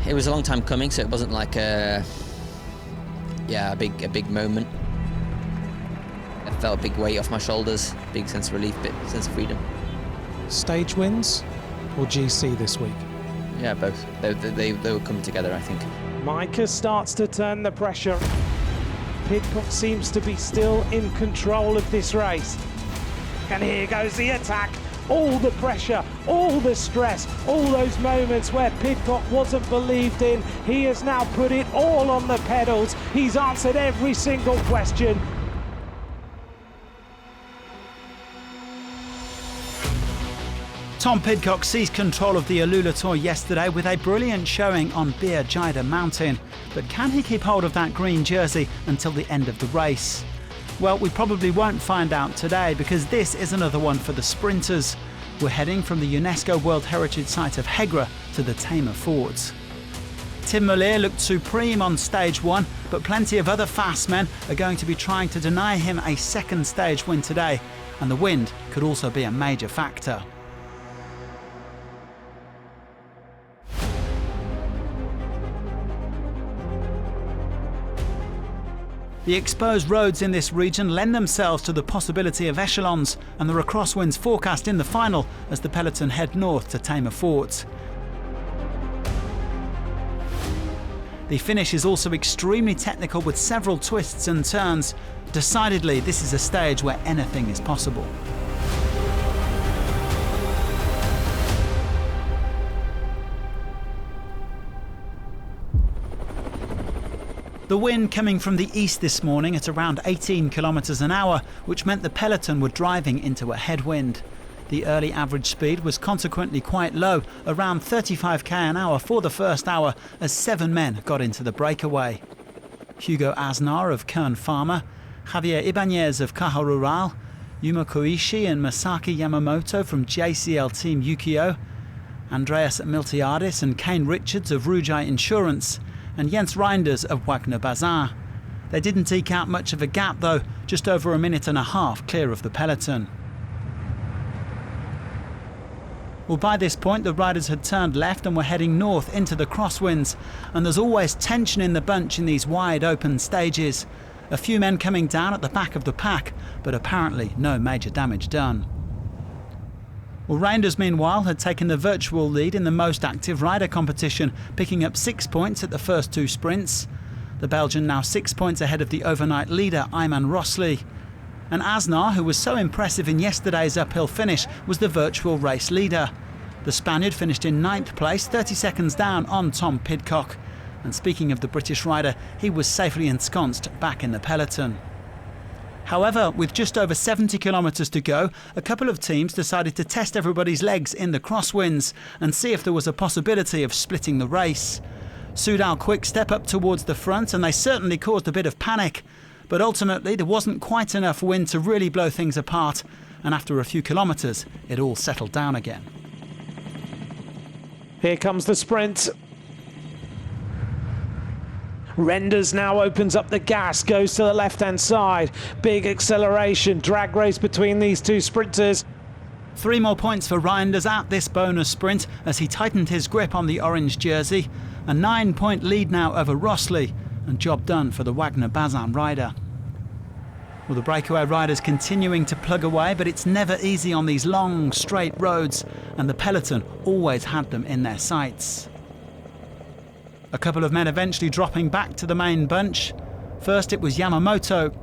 It was a long time coming, so it wasn't like a big moment. I felt a big weight off my shoulders, big sense of relief, big sense of freedom. Stage wins or GC this week? Yeah, both. They will come together, I think. Micah starts to turn the pressure. Pidcock seems to be still in control of this race. And here goes the attack. All the pressure, all the stress, all those moments where Pidcock wasn't believed in. He has now put it all on the pedals. He's answered every single question. Tom Pidcock seized control of the AlUla Tour yesterday with a brilliant showing on Bir Jida Mountain. But can he keep hold of that green jersey until the end of the race? Well, we probably won't find out today, because this is another one for the sprinters. We're heading from the UNESCO World Heritage Site of Hegra to the Tamer Forts. Tim Muller looked supreme on stage 1, but plenty of other fast men are going to be trying to deny him a second stage win today, and the wind could also be a major factor. The exposed roads in this region lend themselves to the possibility of echelons, and there are crosswinds forecast in the final as the peloton head north to Tamer Forts. The finish is also extremely technical with several twists and turns. Decidedly, this is a stage where anything is possible. The wind coming from the east this morning at around 18 kilometers an hour, which meant the peloton were driving into a headwind. The early average speed was consequently quite low, around 35 km an hour for the first hour, as 7 men got into the breakaway. Hugo Aznar of Kern Pharma, Javier Ibanez of Caja Rural, Yuma Koishi and Masaki Yamamoto from JCL Team Yukio, Andreas Miltiadis and Kane Richards of Rujai Insurance, and Jens Reinders of Wagner Bazin. They didn't eke out much of a gap though, just over a minute and a half clear of the peloton. Well, by this point the riders had turned left and were heading north into the crosswinds, and there's always tension in the bunch in these wide open stages. A few men coming down at the back of the pack, but apparently no major damage done. Well, Reinders, meanwhile, had taken the virtual lead in the most active rider competition, picking up 6 points at the first 2 sprints. The Belgian now 6 points ahead of the overnight leader, Ayman Rosli. And Aznar, who was so impressive in yesterday's uphill finish, was the virtual race leader. The Spaniard finished in 9th place, 30 seconds down on Tom Pidcock. And speaking of the British rider, he was safely ensconced back in the peloton. However, with just over 70 kilometres to go, a couple of teams decided to test everybody's legs in the crosswinds and see if there was a possibility of splitting the race. Soudal Quick step up towards the front, and they certainly caused a bit of panic. But ultimately there wasn't quite enough wind to really blow things apart, and after a few kilometres it all settled down again. Here comes the sprint. Reinders now opens up the gas, goes to the left-hand side. Big acceleration, drag race between these two sprinters. 3 more points for Reinders at this bonus sprint as he tightened his grip on the orange jersey. A 9-point lead now over Rosli, and job done for the Wagner Bazin rider. Well, the breakaway riders continuing to plug away, but it's never easy on these long, straight roads, and the peloton always had them in their sights. A couple of men eventually dropping back to the main bunch. First it was Yamamoto,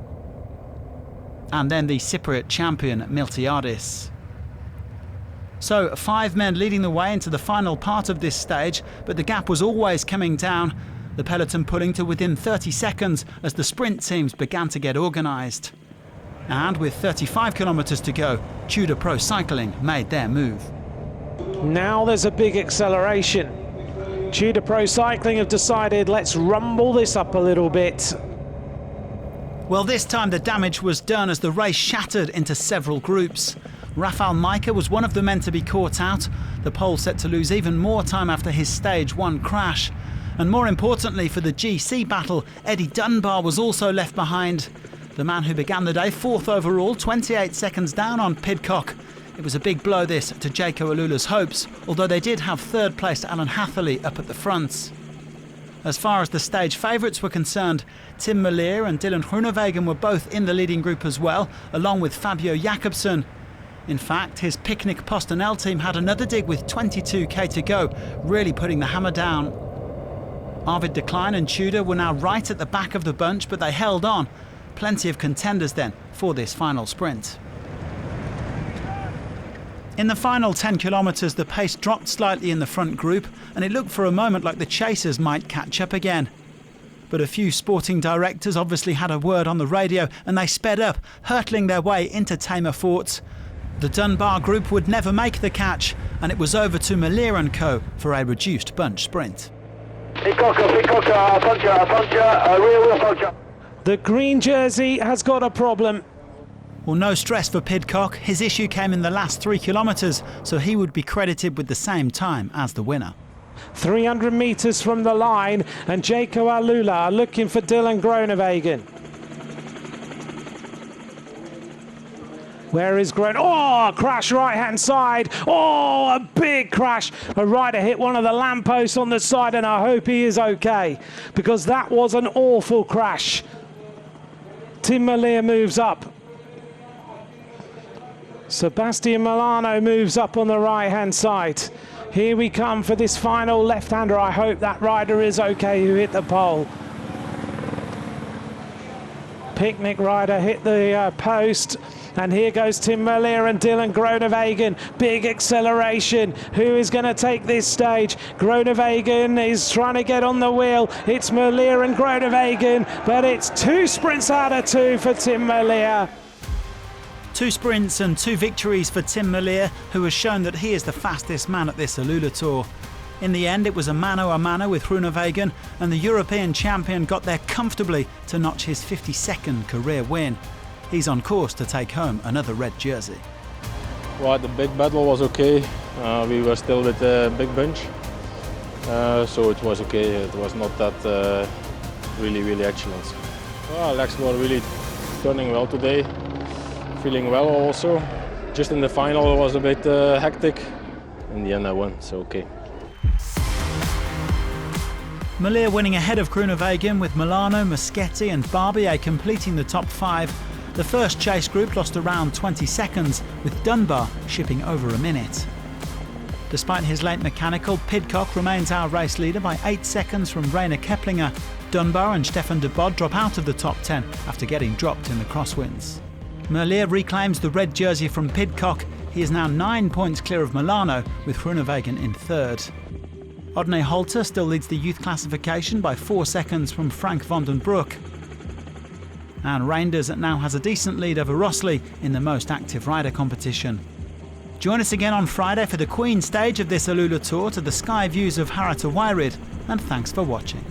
and then the Cypriot champion Miltiadis. So 5 men leading the way into the final part of this stage, but the gap was always coming down, the peloton pulling to within 30 seconds as the sprint teams began to get organised. And with 35 kilometres to go, Tudor Pro Cycling made their move. Now there's a big acceleration. Tudor Pro Cycling have decided, let's rumble this up a little bit. Well, this time the damage was done as the race shattered into several groups. Rafał Majka was one of the men to be caught out, the Pole set to lose even more time after his stage 1 crash. And more importantly for the GC battle, Eddie Dunbar was also left behind. The man who began the day 4th overall, 28 seconds down on Pidcock. It was a big blow this to Jaco AlUla's hopes, although they did have 3rd placed Alan Hatherley up at the front. As far as the stage favourites were concerned, Tim Merlier and Dylan Groenewegen were both in the leading group as well, along with Fabio Jakobsen. In fact, his Picnic Postanel team had another dig with 22k to go, really putting the hammer down. Arvid de Klein and Tudor were now right at the back of the bunch, but they held on. Plenty of contenders then for this final sprint. In the final 10 kilometres, the pace dropped slightly in the front group, and it looked for a moment like the chasers might catch up again. But a few sporting directors obviously had a word on the radio, and they sped up, hurtling their way into tamer forts. The Dunbar group would never make the catch, and it was over to Merlier and co for a reduced bunch sprint. The green jersey has got a problem. Well, no stress for Pidcock. His issue came in the last 3 kilometres, so he would be credited with the same time as the winner. 300 metres from the line, and Jaco AlUla are looking for Dylan Groenewegen. Where is Groen? Oh, crash right-hand side. Oh, a big crash. A rider hit one of the lampposts on the side, and I hope he is okay, because that was an awful crash. Tim Merlier moves up. Sebastian Milano moves up on the right-hand side. Here we come for this final left-hander. I hope that rider is okay who hit the pole. Picnic rider hit the post. And here goes Tim Merlier and Dylan Groenewegen. Big acceleration. Who is going to take this stage? Groenewegen is trying to get on the wheel. It's Merlier and Groenewegen, but it's 2 sprints out of 2 for Tim Merlier. 2 sprints and 2 victories for Tim Merlier, who has shown that he is the fastest man at this AlUla Tour. In the end, it was a mano a mano with Groenewegen, and the European champion got there comfortably to notch his 52nd career win. He's on course to take home another red jersey. Well, the big battle was okay. We were still with a big bunch, so it was okay. It was not that really excellent. Well, legs were really turning well today, feeling well also. Just in the final it was a bit hectic. In the end I won, so okay. Merlier winning ahead of Groenewegen, with Milano, Moschetti and Barbier completing the top 5. The first chase group lost around 20 seconds, with Dunbar shipping over a minute. Despite his late mechanical, Pidcock remains our race leader by 8 seconds from Rainer Keplinger. Dunbar and Stefan de Bod drop out of the top 10 after getting dropped in the Crosswinds. Merlier reclaims the red jersey from Pidcock. He is now 9 points clear of Milano, with Groenewegen in 3rd. Odne Holter still leads the youth classification by 4 seconds from Frank van den Broek. And Reinders now has a decent lead over Rossley in the most active rider competition. Join us again on Friday for the Queen stage of this AlUla Tour to the sky views of Harra to Wairid, and thanks for watching.